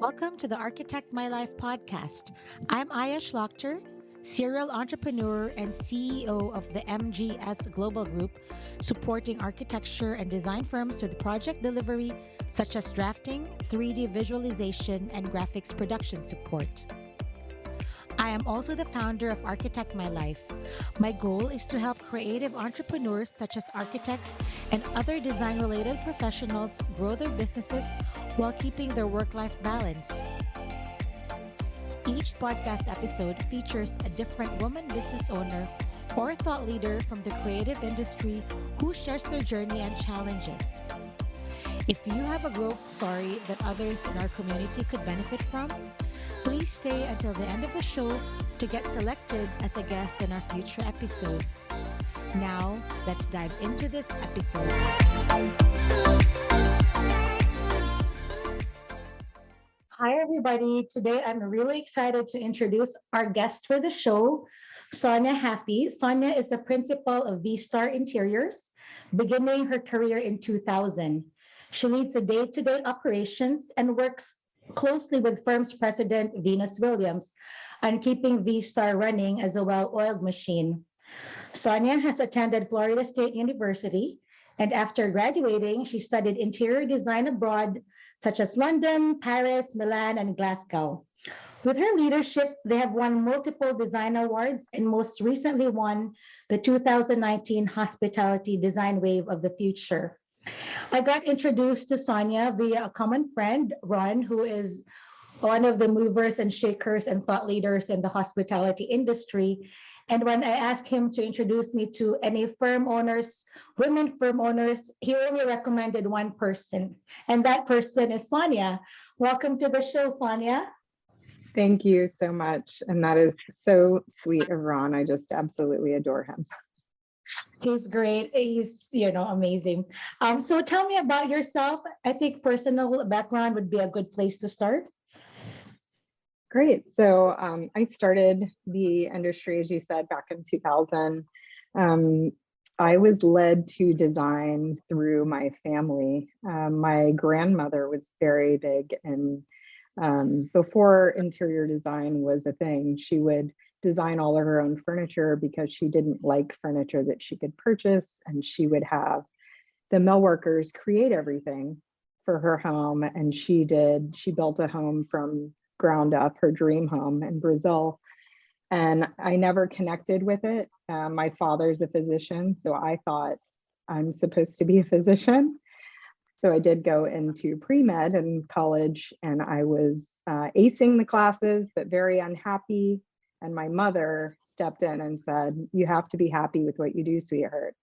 welcome to the Architect My Life podcast. I'm Aya Shlachter, serial entrepreneur and CEO of the MGS Global Group, supporting architecture and design firms with project delivery such as drafting, 3D visualization, and graphics production support. I am also the founder of Architect My Life. My goal is to help creative entrepreneurs such as architects and other design related professionals grow their businesses while keeping their work life balance. Each podcast episode features a different woman business owner or thought leader from the creative industry who shares their journey and challenges. If you have a growth story that others in our community could benefit from, please stay until the end of the show to get selected as a guest in our future episodes. Now, let's dive into this episode. Hi, everybody. Today, I'm really excited to introduce our guest for the show, Sonya Haffey. Sonya is the principal of V Starr Interiors, beginning her career in 2000. She leads the day-to-day operations and works closely with firm's president, Venus Williams, on keeping V Starr running as a well-oiled machine. Sonya has attended Florida State University, and after graduating, she studied interior design abroad, such as London, Paris, Milan, and Glasgow. With her leadership, they have won multiple design awards and most recently won the 2019 Hospitality Design Wave of the Future. I got introduced to Sonya via a common friend, Ron, who is one of the movers and shakers and thought leaders in the hospitality industry. And when I asked him to introduce me to any firm owners, women firm owners, he only recommended one person, and that person is Sonya. Welcome to the show, Sonya. Thank you so much. And that is so sweet of Ron. I just absolutely adore him. He's great. He's, amazing. So tell me about yourself. I think personal background would be a good place to start. Great. So I started the industry, as you said, back in 2000. I was led to design through my family. My grandmother was very big, and before interior design was a thing, she would design all of her own furniture because she didn't like furniture that she could purchase, and she would have the mill workers create everything for her home. And she built a home from ground up, her dream home in Brazil. And I never connected with it. My father's a physician, so I thought I'm supposed to be a physician. So I did go into pre-med in college, and I was acing the classes, but very unhappy. And my mother stepped in and said, "You have to be happy with what you do, sweetheart."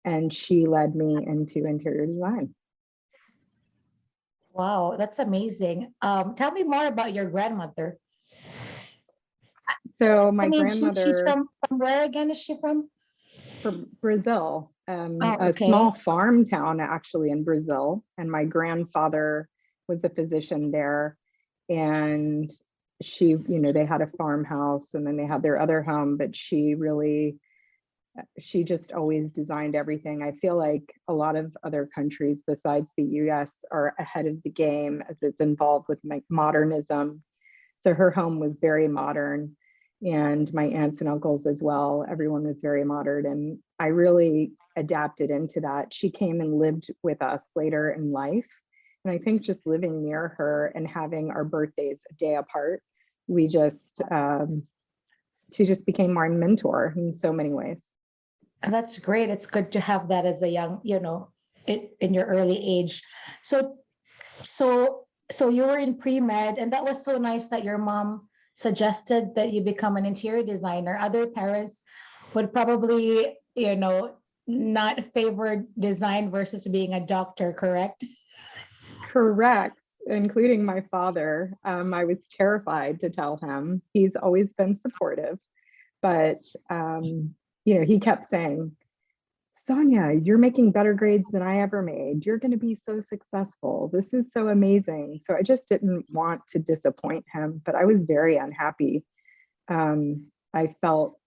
And she led me into interior design. Wow, that's amazing. Tell me more about your grandmother. So my she's grandmother, from where again is she from? from Brazil, Oh, a okay. small farm town actually in Brazil. And my grandfather was a physician there. And they had a farmhouse, and then they had their other home, but she just always designed everything. I feel like a lot of other countries besides the US are ahead of the game as it's involved with modernism. So her home was very modern, and my aunts and uncles as well. Everyone was very modern, and I really adapted into that. She came and lived with us later in life. And I think just living near her and having our birthdays a day apart, she just became my mentor in so many ways. That's great. It's good to have that as a young, in your early age. So you were in pre-med, and that was so nice that your mom suggested that you become an interior designer. Other parents would probably, not favor design versus being a doctor, correct? Correct, including my father. I was terrified to tell him. He's always been supportive, but he kept saying, "Sonya, you're making better grades than I ever made. You're going to be so successful. This is so amazing." So I just didn't want to disappoint him, but I was very unhappy. I felt,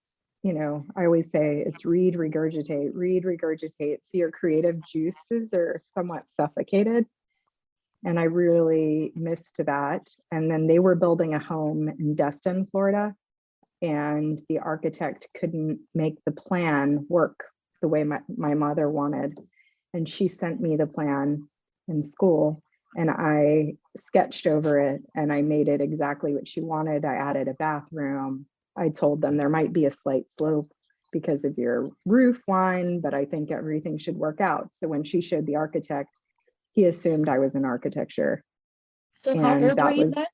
I always say it's read, regurgitate. So your creative juices are somewhat suffocated. And I really missed that. And then they were building a home in Destin, Florida, and the architect couldn't make the plan work the way my mother wanted. And she sent me the plan in school, and I sketched over it and I made it exactly what she wanted. I added a bathroom. I told them there might be a slight slope because of your roof line, but I think everything should work out. So when she showed the architect, he assumed I was in architecture. So how And old were you then?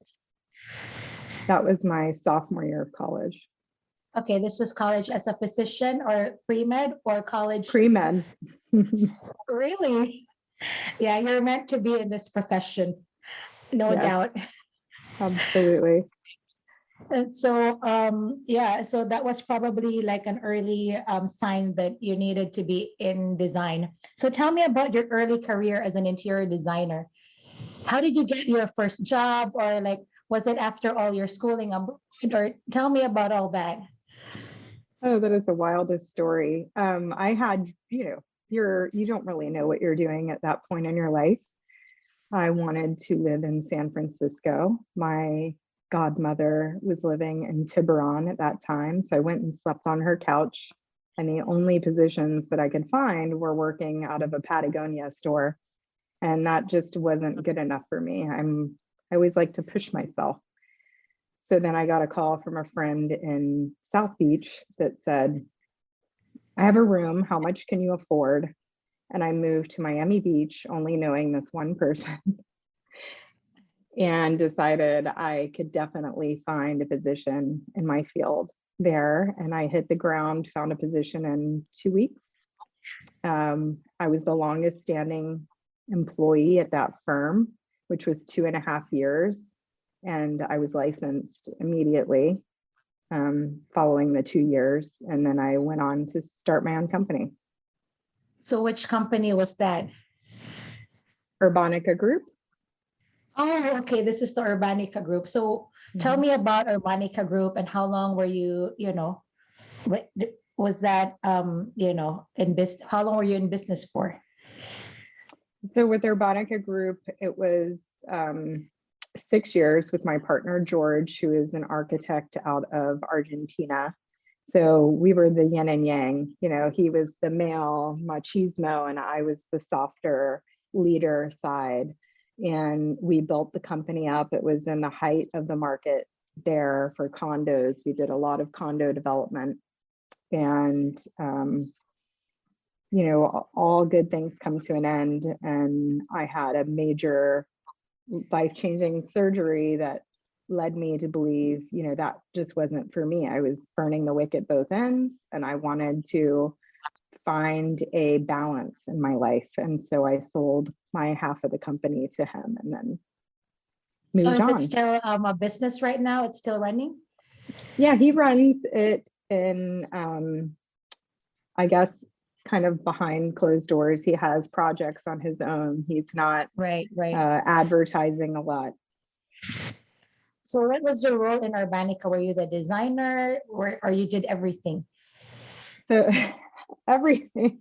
that was my sophomore year of college. Okay, this was college as a physician or pre-med or college? Pre-med. Really? Yeah, you're meant to be in this profession, no Yes, doubt. absolutely. And so, yeah, so that was probably like an early sign that you needed to be in design. So tell me about your early career as an interior designer. How did you get your first job, or like, was it after all your schooling? Or tell me about all that. Oh, that is the wildest story. I had, you don't really know what you're doing at that point in your life. I wanted to live in San Francisco. My godmother was living in Tiburon at that time. So I went and slept on her couch. And the only positions that I could find were working out of a Patagonia store. And that just wasn't good enough for me. I always like to push myself. So then I got a call from a friend in South Beach that said, I have a room. How much can you afford? And I moved to Miami Beach, only knowing this one person, and decided I could definitely find a position in my field there. And I hit the ground, found a position in 2 weeks. I was the longest standing employee at that firm, which was 2.5 years. And I was licensed immediately following the 2 years. And then I went on to start my own company. So which company was that? Urbanica Group. Oh, okay. This is the Urbanica Group. So tell me about Urbanica Group and how long were you, what was that, in business? How long were you in business for? So with Urbanica Group, it was 6 years with my partner, George, who is an architect out of Argentina. So we were the yin and yang, he was the male machismo and I was the softer leader side. And we built the company up. It was in the height of the market there for condos. We did a lot of condo development, and all good things come to an end. And I had a major life-changing surgery that led me to believe, that just wasn't for me. I was burning the wick at both ends, and I wanted to find a balance in my life. And so I sold my half of the company to him and then So moved is it on. still a business right now? It's still running? Yeah, he runs it in, I guess, kind of behind closed doors. He has projects on his own. He's not Right. advertising a lot. So what was your role in Urbanica? Were you the designer or you did everything? So everything.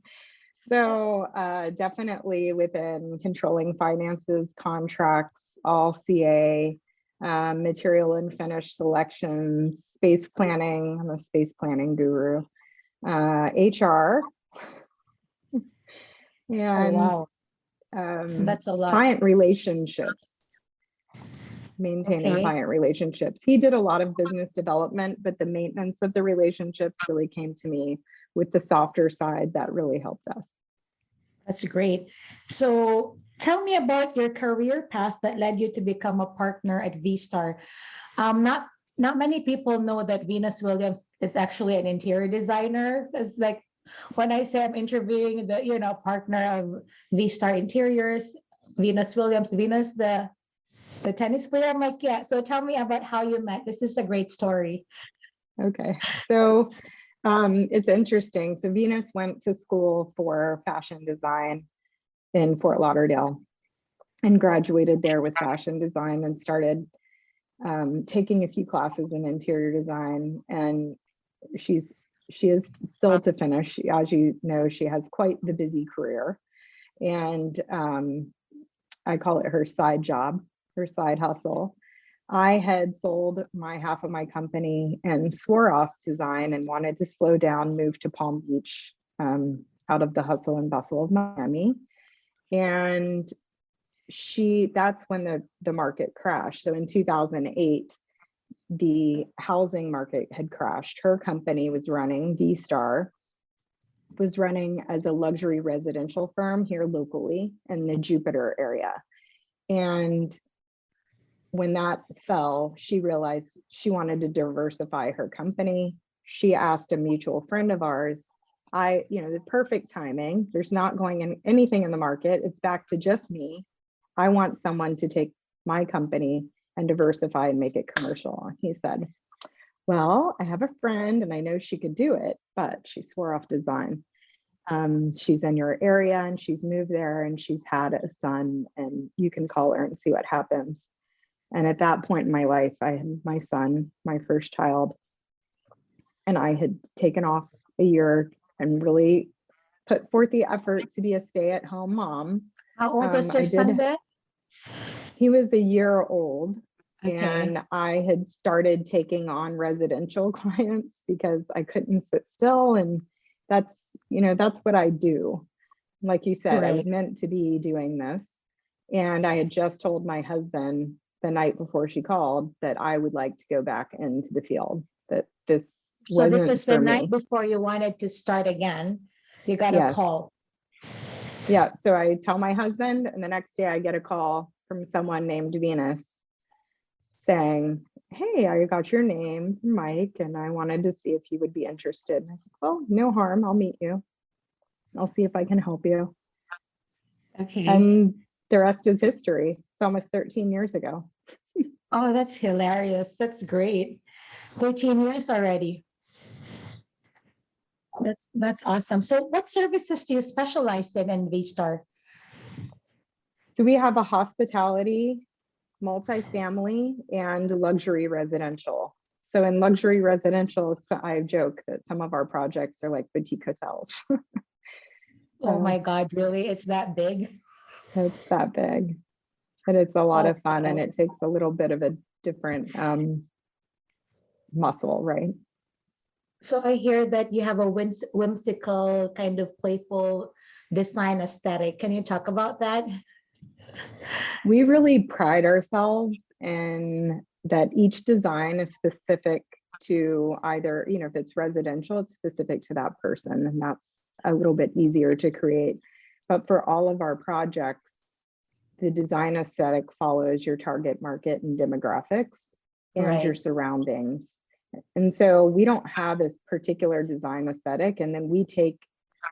So definitely within controlling finances, contracts, all CA, material and finish selections, space planning. I'm a space planning guru. HR. And Oh, wow. That's a lot. client relationships. Maintaining Okay. client relationships. He did a lot of business development, but the maintenance of the relationships really came to me with the softer side. That really helped us. That's great. So tell me about your career path that led you to become a partner at V Starr. Not many people know that Venus Williams is actually an interior designer. It's like when I say I'm interviewing the partner of V Starr Interiors, Venus Williams, Venus the tennis player. I'm like, yeah. So tell me about how you met. This is a great story. Okay, so it's interesting. So Venus went to school for fashion design in Fort Lauderdale and graduated there with fashion design and started taking a few classes in interior design. And she is still to finish. As you know, she has quite the busy career. And I call it her side job, her side hustle. I had sold my half of my company and swore off design and wanted to slow down, move to Palm Beach, out of the hustle and bustle of Miami. And that's when the market crashed. So in 2008, the housing market had crashed. Her company was running, V Starr, was running as a luxury residential firm here locally in the Jupiter area. And when that fell, she realized she wanted to diversify her company. She asked a mutual friend of ours, the perfect timing. There's not going in anything in the market. It's back to just me. I want someone to take my company and diversify and make it commercial. And he said, well, I have a friend and I know she could do it, but she swore off design. She's in your area and she's moved there and she's had a son, and you can call her and see what happens. And at that point in my life, I had my son, my first child, and I had taken off a year and really put forth the effort to be a stay-at-home mom. How old is your son then? He was a year old. Okay. And I had started taking on residential clients because I couldn't sit still. And that's what I do. Like you said, I was meant to be doing this. And I had just told my husband the night before she called that I would like to go back into the field, that this So this wasn't was for the me. night before you wanted to start again. You got a call. Yeah. So I tell my husband, and the next day I get a call from someone named Venus saying, hey, I got your name from Mike and I wanted to see if you would be interested. And I said, well, no harm. I'll meet you. I'll see if I can help you. Okay. And the rest is history. It's almost 13 years ago. Oh, that's hilarious. That's great. 13 years already. That's awesome. So what services do you specialize in V Starr? So we have a hospitality, multifamily, and luxury residential. So in luxury residential, I joke that some of our projects are like boutique hotels. Oh my God, really? It's that big? It's that big. But it's a lot of fun, and it takes a little bit of a different muscle, right? So I hear that you have a whimsical, kind of playful design aesthetic. Can you talk about that? We really pride ourselves in that each design is specific to either, if it's residential, it's specific to that person, and that's a little bit easier to create. But for all of our projects, the design aesthetic follows your target market and demographics and your surroundings. And so we don't have this particular design aesthetic, and then we take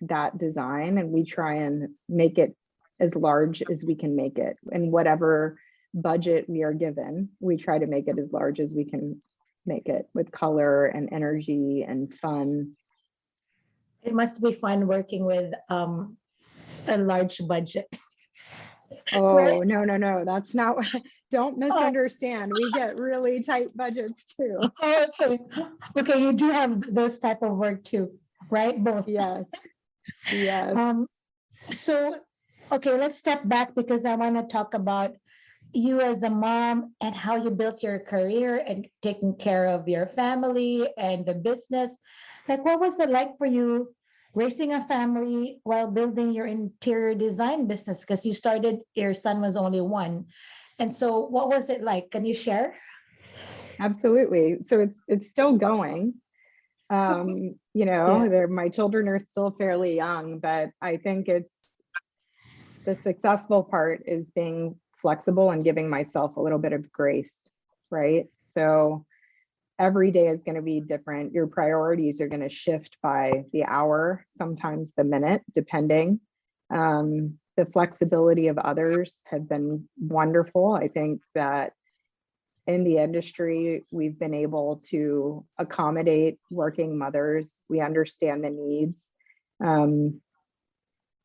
that design and we try and make it as large as we can make it. And whatever budget we are given, we try to make it as large as we can make it, with color and energy and fun. It must be fun working with a large budget. Oh, no, that's not what, don't misunderstand. We get really tight budgets too. Okay, you do have those type of work too, right? Both. Yes. So, okay, let's step back because I want to talk about you as a mom and how you built your career and taking care of your family and the business. Like, what was it like for you raising a family while building your interior design business? Because your son was only one. And so what was it like? Can you share? Absolutely. So it's still going. My children are still fairly young, but I think the successful part is being flexible and giving myself a little bit of grace, right? So every day is going to be different. Your priorities are going to shift by the hour, sometimes the minute, depending. The flexibility of others have been wonderful. I think that in the industry, we've been able to accommodate working mothers. We understand the needs.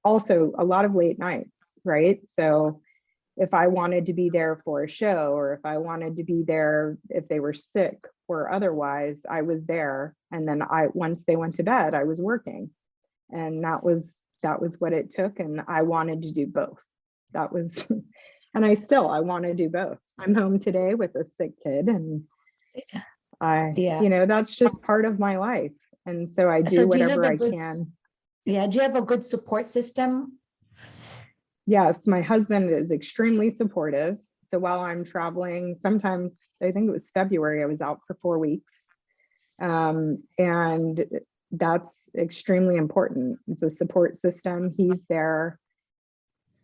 Also, a lot of late nights, right? So if I wanted to be there for a show, or if I wanted to be there if they were sick or otherwise, I was there. And then once they went to bed, I was working. And that was what it took. And I wanted to do both. That was And I want to do both. I'm home today with a sick kid, and Yeah. that's just part of my life. And so I So do do you have whatever a I good, can. yeah, do you have a good support system? Yes, my husband is extremely supportive. So while I'm traveling, sometimes I think it was February, I was out for 4 weeks. And that's extremely important. It's a support system. He's there.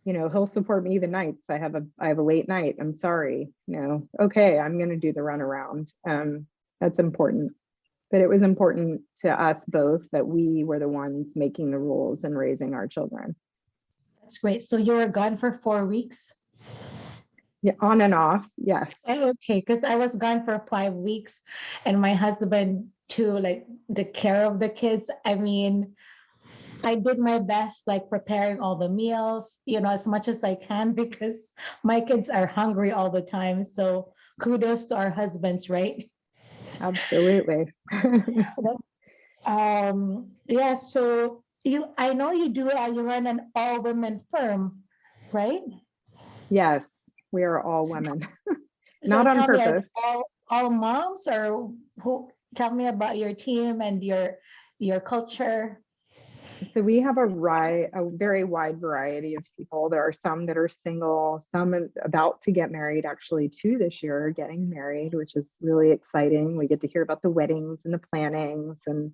He'll support me even nights. I have a late night. I'm sorry. Okay, I'm going to do the runaround. That's important. But it was important to us both that we were the ones making the rules and raising our children. That's great. So you were gone for 4 weeks? Yeah, on and off. Yes. Okay, because I was gone for 5 weeks, and my husband too, like the care of the kids. I mean, I did my best, like preparing all the meals, as much as I can because my kids are hungry all the time. So kudos to our husbands, right? Absolutely. Yeah, so I know you run an all-women firm, right? Yes, we are all women. So Not on tell me, are they purpose. all moms, or who? Tell me about your team and your culture. So we have a very wide variety of people. There are some that are single, some about to get married, actually, two this year, getting married, which is really exciting. We get to hear about the weddings and the plannings. And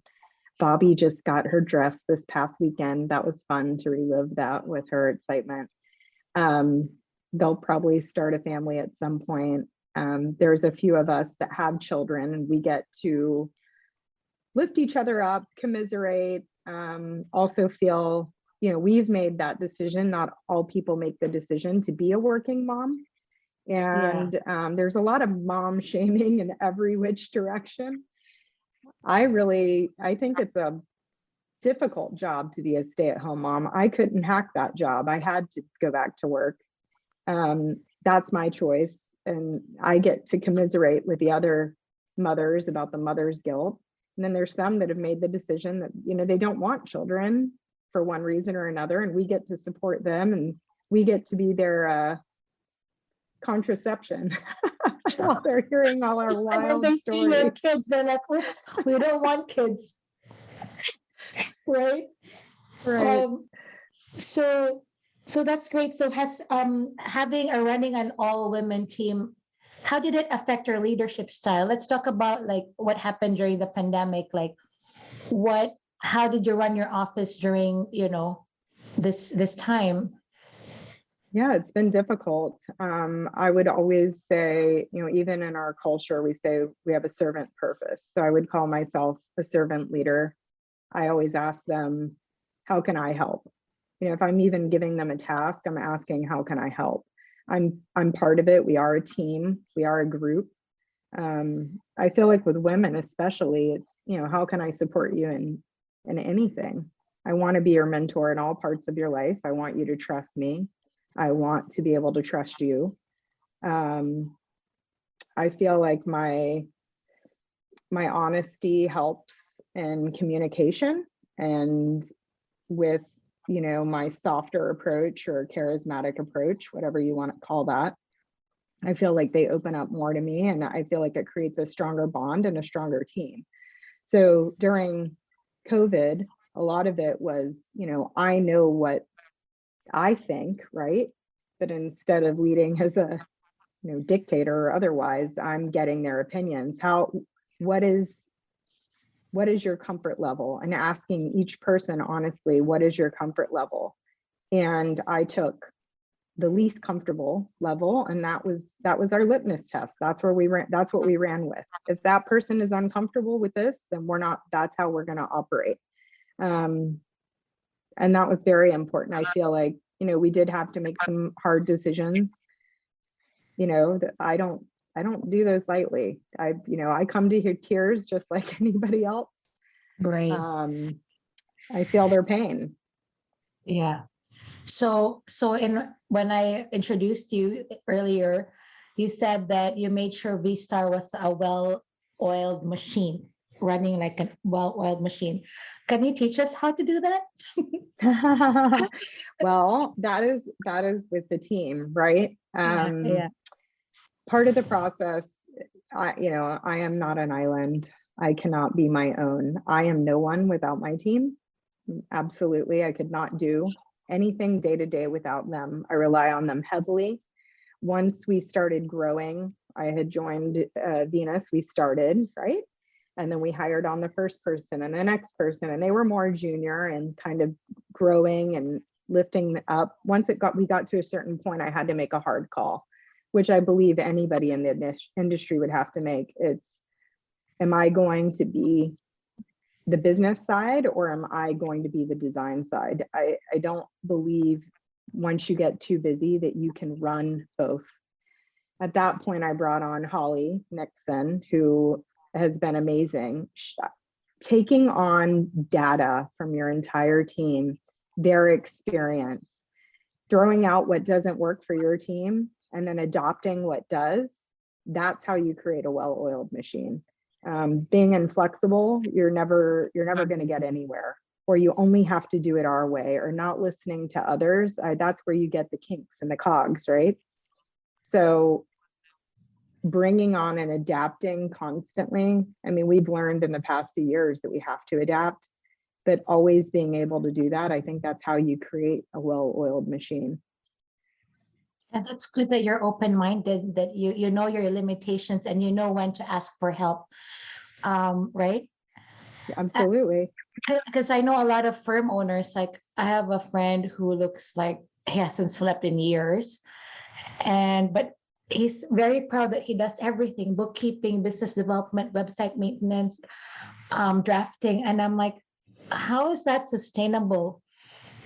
Bobby just got her dress this past weekend. That was fun to relive that with her excitement. They'll probably start a family at some point. There's a few of us that have children, and we get to lift each other up, commiserate, also feel, we've made that decision. Not all people make the decision to be a working mom. Yeah. And there's a lot of mom shaming in every which direction. I think it's a difficult job to be a stay-at-home mom. I couldn't hack that job. I had to go back to work. That's my choice. And I get to commiserate with the other mothers about the mother's guilt. And then there's some that have made the decision that, they don't want children for one reason or another. And we get to support them, and we get to be their contraception while they're hearing all our And when wild they see your stories. kids, they're like, "Oops, we don't want kids," right? Right. Um, so so that's great. So has having or running an all-women team, how did it affect your leadership style? Let's talk about like what happened during the pandemic. Like how did you run your office during, this time? Yeah, it's been difficult. I would always say, even in our culture, we say we have a servant purpose. So I would call myself a servant leader. I always ask them, how can I help? If I'm even giving them a task, I'm asking, how can I help? I'm part of it. We are a team. We are a group. I feel like with women, especially, it's, how can I support you in anything? I want to be your mentor in all parts of your life. I want you to trust me. I want to be able to trust you. I feel like my honesty helps in communication, and with, my softer approach or charismatic approach, whatever you want to call that, I feel like they open up more to me, and I feel like it creates a stronger bond and a stronger team. So during COVID, a lot of it was, I know what I think, right? But instead of leading as a, dictator or otherwise, I'm getting their opinions. What is your comfort level? And asking each person honestly, what is your comfort level? And I took the least comfortable level, and that was our litmus test. That's what we ran with. If that person is uncomfortable with this, then that's how we're going to operate. And that was very important. I feel like, we did have to make some hard decisions, that I don't do those lightly. I come to tears just like anybody else. Right. I feel their pain. Yeah. So when I introduced you earlier, you said that you made sure V Starr was a well-oiled machine, running like a well-oiled machine. Can you teach us how to do that? Well, that is with the team, right? Yeah. Part of the process, I am not an island. I cannot be my own. I am no one without my team. Absolutely. I could not do anything day to day without them. I rely on them heavily. Once we started growing, I had joined Venus, we started, right? And then we hired on the first person and the next person, and they were more junior and kind of growing and lifting up. Once we got to a certain point, I had to make a hard call, which I believe anybody in the industry would have to make. It's, am I going to be the business side or am I going to be the design side? I don't believe once you get too busy that you can run both. At that point, I brought on Holly Nixon, who has been amazing. Taking on data from your entire team, their experience, throwing out what doesn't work for your team, and then adopting what does, that's how you create a well-oiled machine. Being inflexible, you're never going to get anywhere, or you only have to do it our way, or not listening to others. That's where you get the kinks and the cogs, right? So bringing on and adapting constantly. I mean, we've learned in the past few years that we have to adapt, but always being able to do that, I think that's how you create a well-oiled machine. And that's good that you're open-minded, that you know your limitations and you know when to ask for help. Right? Absolutely. Because I know a lot of firm owners, like I have a friend who looks like he hasn't slept in years. But he's very proud that he does everything: bookkeeping, business development, website maintenance, drafting. And I'm like, how is that sustainable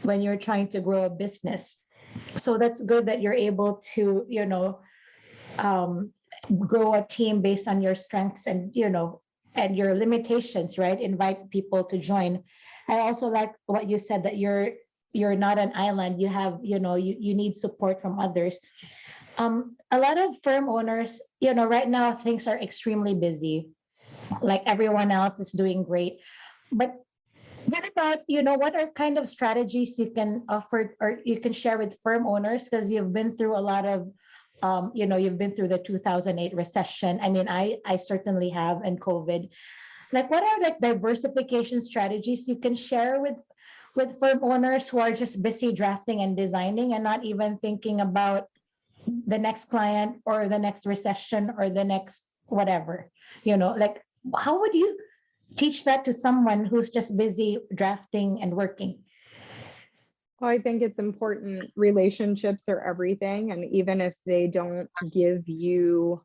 when you're trying to grow a business? So that's good that you're able to, grow a team based on your strengths and, and your limitations, right? Invite people to join. I also like what you said, that you're not an island. You have, you need support from others. A lot of firm owners, right now things are extremely busy. Like everyone else is doing great. But what about, what are kind of strategies you can offer or you can share with firm owners? Because you've been through a lot of, you've been through the 2008 recession. I mean, I certainly have, and COVID. Like, what are like diversification strategies you can share with firm owners who are just busy drafting and designing and not even thinking about the next client or the next recession or the next whatever, like how would you teach that to someone who's just busy drafting and working? Well, I think it's important. Relationships are everything. And even if they don't give you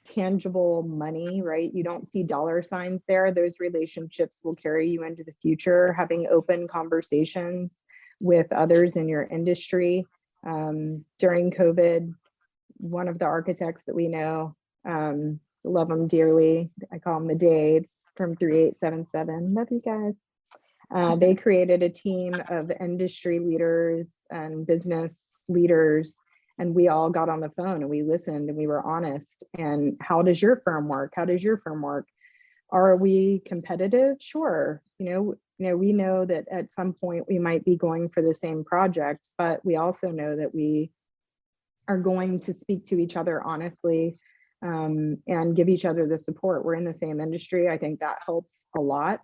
tangible money, right? You don't see dollar signs there. Those relationships will carry you into the future. Having open conversations with others in your industry. During COVID, one of the architects that we know, love them dearly. I call them the Daves from 3877. Love you guys. They created a team of industry leaders and business leaders, and we all got on the phone and we listened and we were honest. And how does your firm work? How does your firm work? Are we competitive? Sure. We know that at some point we might be going for the same project, but we also know that we are going to speak to each other honestly, and give each other the support. We're in the same industry. I think that helps a lot.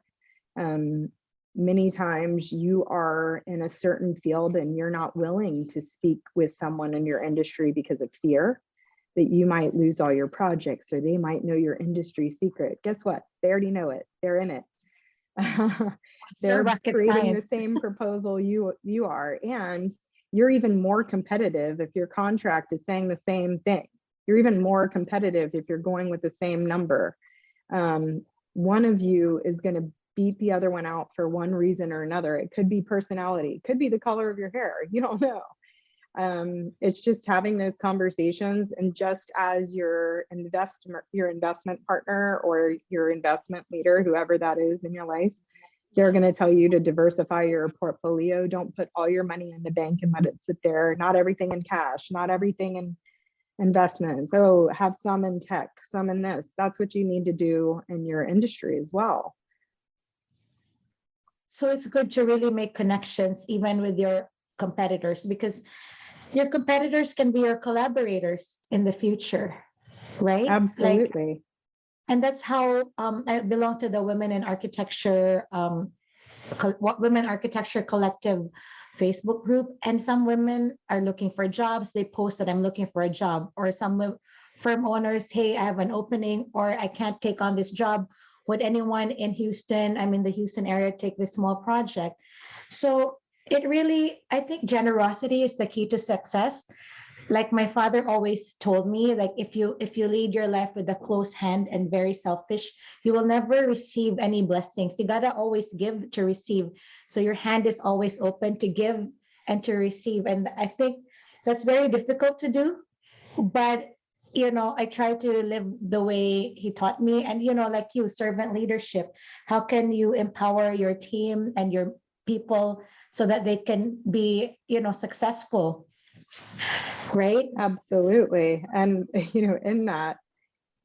Many times you are in a certain field and you're not willing to speak with someone in your industry because of fear that you might lose all your projects or they might know your industry secret. Guess what? They already know it. They're in it. They're creating the same proposal you are, and you're even more competitive if your contract is saying the same thing. You're even more competitive if you're going with the same number. One of you is going to beat the other one out for one reason or another. It could be personality, it could be the color of your hair. You don't know. It's just having those conversations, and just as your investment partner or your investment leader, whoever that is in your life, they're going to tell you to diversify your portfolio. Don't put all your money in the bank and let it sit there. Not everything in cash, not everything in investments. Oh, have some in tech, some in this. That's what you need to do in your industry as well. So it's good to really make connections even with your competitors, because your competitors can be your collaborators in the future, right? Like, Absolutely. and that's how I belong to the Women in Architecture, Women Architecture Collective Facebook group. And some women are looking for jobs. They post that I'm looking for a job, or some firm owners, hey, I have an opening, or I can't take on this job. Would anyone in Houston, I'm in the Houston area, take this small project? So it really, I think generosity is the key to success. Like my father always told me, like if you lead your life with a close hand and very selfish, you will never receive any blessings. You gotta always give to receive, so your hand is always open to give and to receive. And I think that's very difficult to do, but I try to live the way he taught me. And like you, servant leadership, how can you empower your team and your people so that they can be successful, right? Absolutely. And, in that,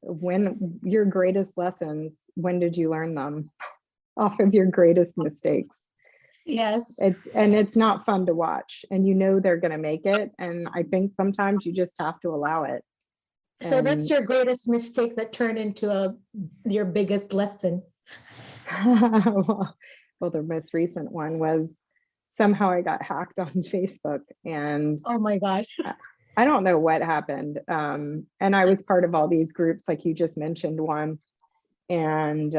when your greatest lessons, when did you learn them? Off of your greatest mistakes. Yes. It's not fun to watch, and they're going to make it. And I think sometimes you just have to allow it. So that's And your greatest mistake that turned into your biggest lesson. well, the most recent one was somehow I got hacked on Facebook, and Oh my gosh. I don't know what happened. And I was part of all these groups, like you just mentioned one, and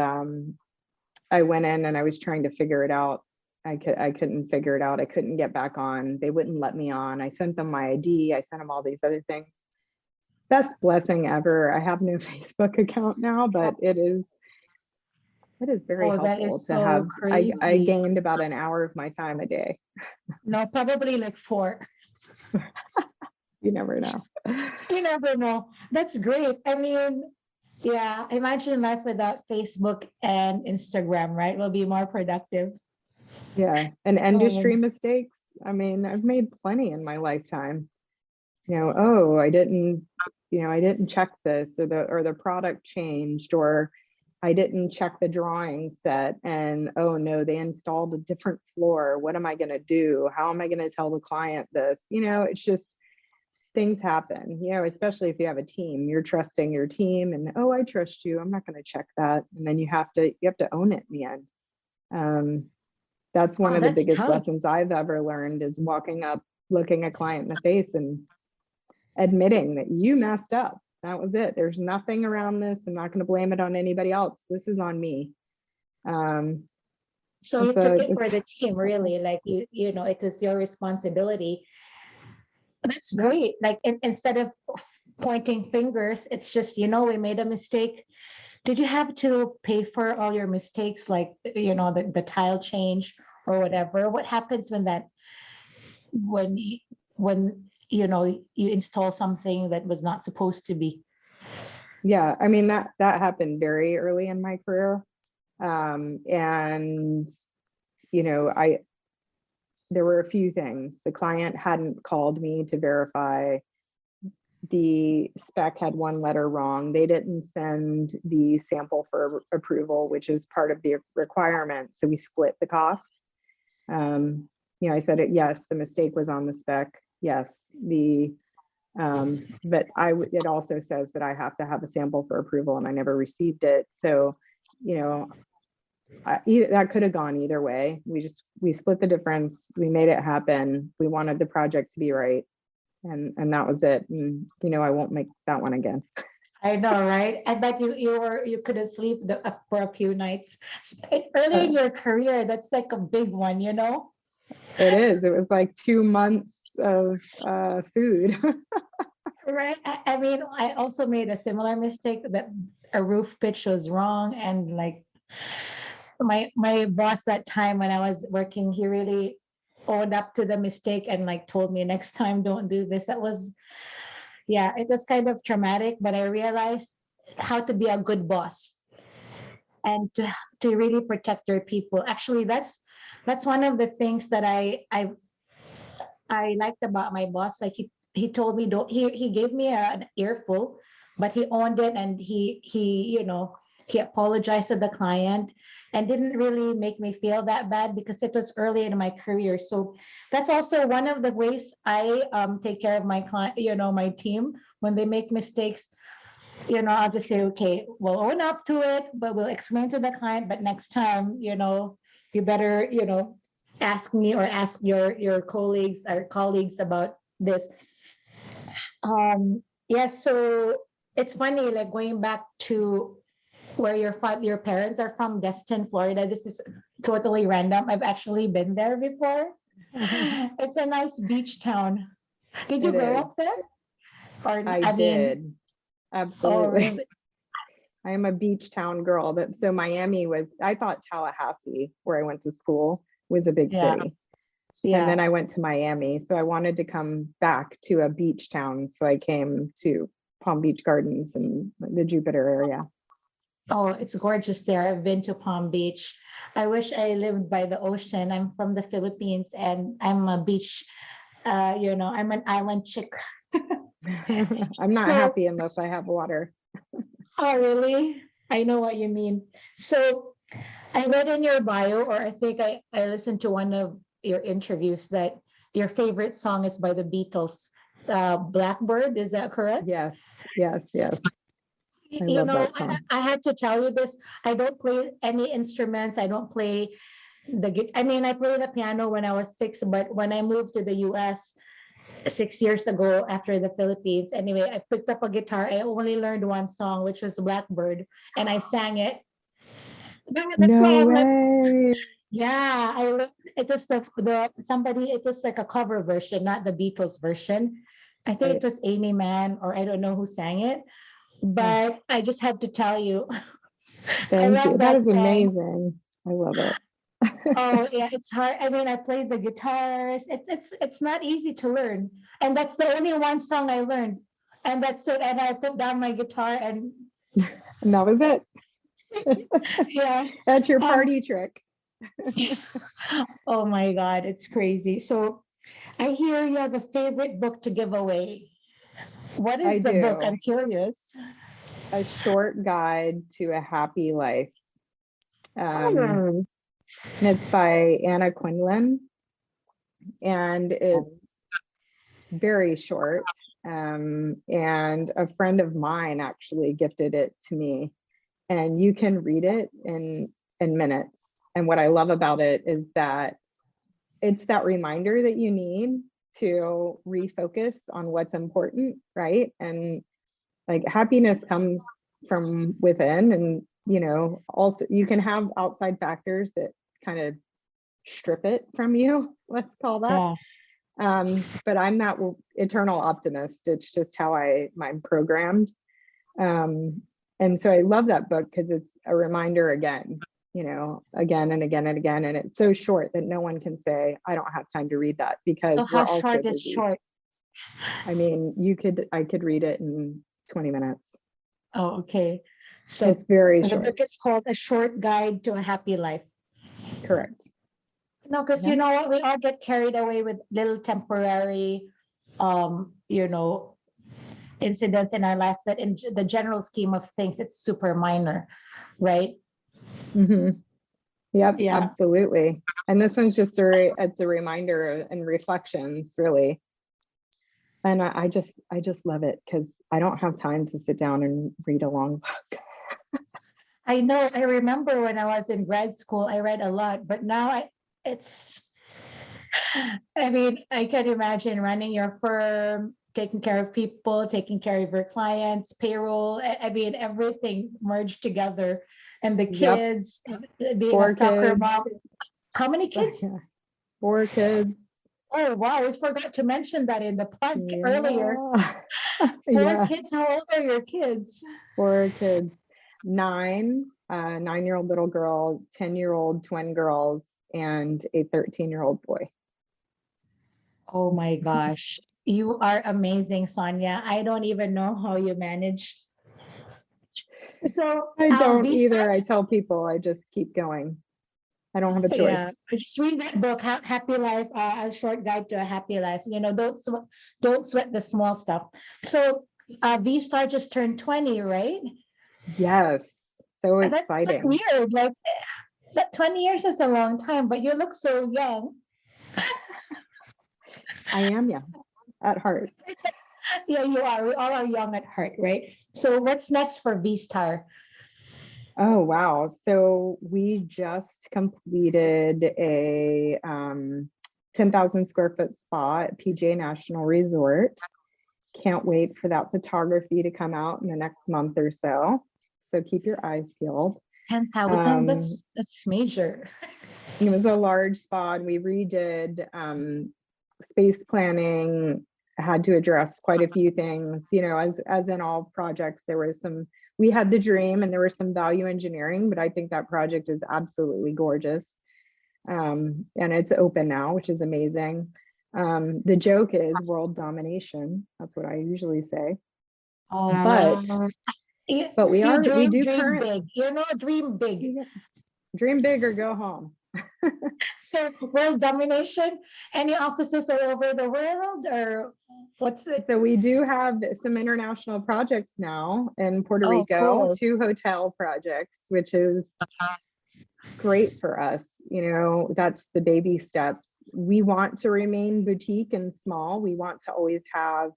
I went in and I was trying to figure it out. I couldn't figure it out. I couldn't get back on. They wouldn't let me on. I sent them my ID. I sent them all these other things. Best blessing ever. I have no Facebook account now, but it is very Oh, that helpful is to so have. I crazy. gained about an hour of my time a day. No, probably like 4. You never know. You never know. That's great. I mean, yeah, imagine life without Facebook and Instagram, right? Will be more productive. Yeah. And industry Um, mistakes. I mean, I've made plenty in my lifetime. Oh, I didn't check this, or the product changed, or I didn't check the drawing set, and oh no, they installed a different floor. What am I going to do? How am I going to tell the client this? It's just things happen, especially if you have a team, you're trusting your team, and oh, I trust you, I'm not going to check that. And then you have to own it in the end. That's one oh, of the that's biggest tough. lessons I've ever learned, is walking up, looking a client in the face and admitting that you messed up. That was it. There's nothing around this. I'm not going to blame it on anybody else. This is on me. So you It's took a, it for it's, the team, it's not fun. really. Like it was your responsibility. That's Yep. great. Like instead of pointing fingers, it's just, we made a mistake. Did you have to pay for all your mistakes, like, the tile change or whatever? What happens when you, you install something that was not supposed to be? Yeah. I mean, that happened very early in my career. And, I there were a few things. The client hadn't called me to verify. The spec had one letter wrong. They didn't send the sample for approval, which is part of the requirement. So we split the cost. I said it, yes, the mistake was on the spec. Yes, but it also says that I have to have a sample for approval, and I never received it. So, that could have gone either way. We split the difference. We made it happen. We wanted the project to be right. And that was it. And, I won't make that one again. I know, right? I bet you couldn't sleep for a few nights. Early in Uh, your career, that's like a big one, you know? it is. It was like 2 months of food. Right. I mean, I also made a similar mistake, that a roof pitch was wrong. And like my boss that time when I was working, he really owned up to the mistake and like told me, next time don't do this. Yeah, it was kind of traumatic, but I realized how to be a good boss and to really protect your people. Actually, that's one of the things that I liked about my boss. Like he told me, don't he gave me an earful, but he owned it, and he apologized to the client. and didn't really make me feel that bad because it was early in my career. So that's also one of the ways I take care of my client, my team when they make mistakes. I'll just say, okay, we'll own up to it, but we'll explain to the client. But next time, you better, ask me or ask your colleagues or colleagues about this. Yeah, so it's funny, like going back to where your parents are from, Destin, Florida. This is totally random. I've actually been there before. It's a nice beach town. Did you It grow is. up there? Or I I mean, did. oh Absolutely. really? I am a beach town girl. So Miami I thought Tallahassee, where I went to school, was a big Yeah, city. And then yeah. I went to Miami. So I wanted to come back to a beach town. So I came to Palm Beach Gardens and the Jupiter area. Oh, it's gorgeous there. I've been to Palm Beach. I wish I lived by the ocean. I'm from the Philippines and I'm a beach, I'm an island chick. I'm not So, happy unless I have water. oh, really? I know what you mean. So, I read in your bio, or I think I listened to one of your interviews that your favorite song is by the Beatles, Blackbird. Is that correct? Yes, yes, yes. I You love know, that song. I had to tell you this. I don't play any instruments. I don't play I mean, I played the piano when I was 6, but when I moved to the US 6 years ago after the Philippines, anyway, I picked up a guitar. I only learned one song, which was Blackbird, and I sang it. That's No why I'm like, way. yeah, it was it was like a cover version, not the Beatles version. I think Right. it was Amy Mann, or I don't know who sang it, Oh, but I just had to tell you, I thank you. love That that is song. amazing. I love it. Oh yeah, it's hard. I mean, I played the guitars. It's not easy to learn, and that's the only one song I learned, and that's it. And I put down my guitar, and And that was it. yeah. That's your Um. party trick. Oh my God, it's crazy. So I hear you have a favorite book to give away. What I is the book? do. I'm curious. A short guide to a happy life. Um, Oh, and it's by Anna Quindlen, and it's very short. And a friend of mine actually gifted it to me, and you can read it in minutes. And what I love about it is that it's that reminder that you need to refocus on what's important, right? And like happiness comes from within, and also you can have outside factors that kind of strip it from you, let's call that. yeah. But I'm that eternal optimist. It's just how I'm programmed. And so I love that book because it's a reminder again, again and again and again. And it's so short that no one can say, I don't have time to read that, So because we're how all so short is busy. short? I mean, I could read it in 20 minutes. Oh, okay. It's So very the short. book is called A Short Guide to a Happy Life. Correct. No, because Yeah. you know what, we all get carried away with little temporary, um, you know, incidents in our life that in the general scheme of things, it's super minor, right? Hmm. Yep, Yeah. absolutely. And this one's just it's a reminder and reflections, really. And I just love it because I don't have time to sit down and read a long book. I know. I remember when I was in grad school, I read a lot, but now it's, I mean, I can imagine running your firm, taking care of people, taking care of your clients, payroll. I mean, everything merged together. And the Yep. kids, being a 4 kids. soccer mom. How many So, kids? yeah, 4 kids. Oh, wow. We forgot to mention that in the podcast earlier. Yeah. Four Yeah. kids. How old are your kids? 4 kids. 9-year-old little girl, 10-year-old twin girls, and a 13-year-old boy. Oh my gosh. You are amazing, Sonia. I don't even know how you manage. So, I don't V Starr, either. I tell people I just keep going. I don't have a choice. yeah, I just read that book, Happy Life, A Short Guide to a Happy Life. Don't sweat the small stuff. So, V Star just turned 20, right? Yes. So That's so exciting. weird. Like, That 20 years is a long time, but you look so young. I am young at heart. Yeah, you are. We all are young at heart, right? So what's next for V Starr? Oh, wow. So we just completed a 10,000 square foot spa at PJ National Resort. Can't wait for that photography to come out in the next month or so. So keep your eyes peeled. 10,000, that's major. It was a large spa and we redid space planning, had to address quite a few things, as in all projects, we had the dream and there was some value engineering, but I think that project is absolutely gorgeous. And it's open now, which is amazing. The joke is world domination. That's what I usually say. Oh, But we do dream current, big. Dream big. dream big or go home. So world domination, any offices all over the world, or what's it? So we do have some international projects now in Puerto Oh, Rico, cool. 2 hotel projects, which is great for us. That's the baby steps. We want to remain boutique and small. We want to always have,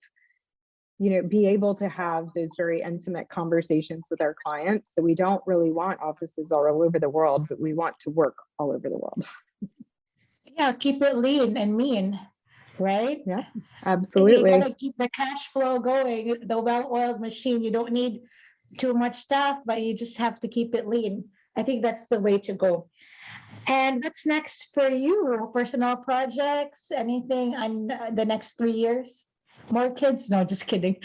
be able to have those very intimate conversations with our clients. So we don't really want offices all over the world, but we want to work all over the world. Yeah, keep it lean and mean, right? Yeah, You absolutely. gotta keep the cash flow going, the well-oiled machine. You don't need too much staff, but you just have to keep it lean. I think that's the way to go. And what's next for you? Personal projects? Anything on the next 3 years? More kids? No, just kidding.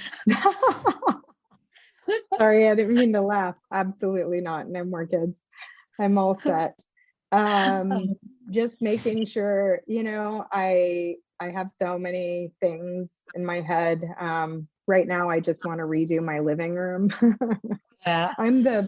Sorry, I didn't mean to laugh. Absolutely not. No more kids. I'm all set. Just making sure, I have so many things in my head. Right now, I just want to redo my living room. Yeah. I'm the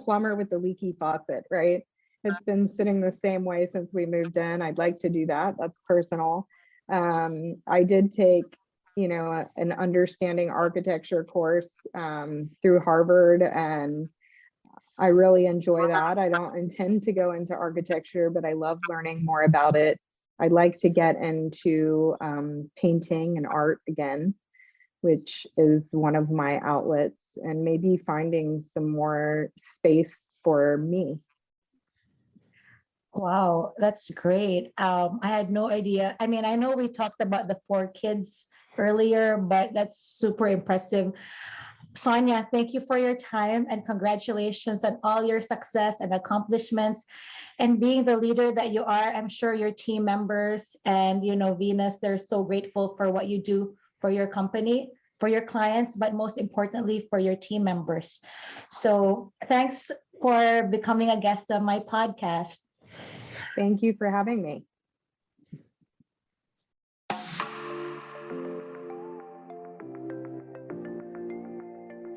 plumber with the leaky faucet, right? It's been sitting the same way since we moved in. I'd like to do that. That's personal. I did take, an understanding architecture course through Harvard, and I really enjoy that. I don't intend to go into architecture, but I love learning more about it. I'd like to get into painting and art again, which is one of my outlets, and maybe finding some more space for me. Wow, that's great. I had no idea. I mean, I know we talked about the 4 kids earlier, but that's super impressive. Sonya, thank you for your time and congratulations on all your success and accomplishments and being the leader that you are. I'm sure your team members and Venus, they're so grateful for what you do for your company, for your clients, but most importantly for your team members. So thanks for becoming a guest on my podcast. Thank you for having me.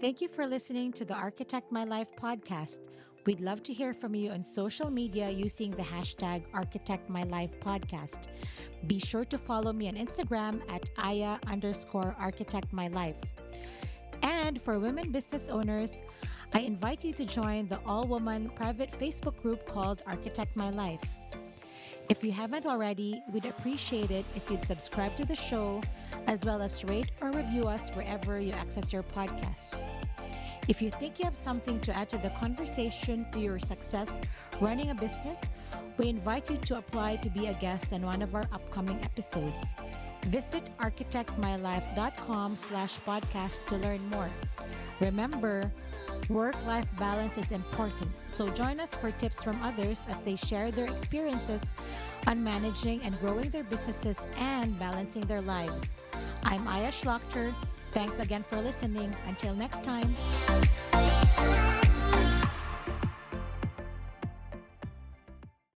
Thank you for listening to the Architect My Life podcast. We'd love to hear from you on social media using the hashtag Architect My Life podcast. Be sure to follow me on Instagram at Aya_Architect My Life. And for women business owners, I invite you to join the all-woman private Facebook group called Architect My Life. If you haven't already, we'd appreciate it if you'd subscribe to the show, as well as rate or review us wherever you access your podcasts. If you think you have something to add to the conversation to your success running a business, we invite you to apply to be a guest on one of our upcoming episodes. Visit architectmylife.com/podcast to learn more. Remember, work-life balance is important, so join us for tips from others as they share their experiences on managing and growing their businesses and balancing their lives. I'm Aya Shlachter. Thanks again for listening. Until next time.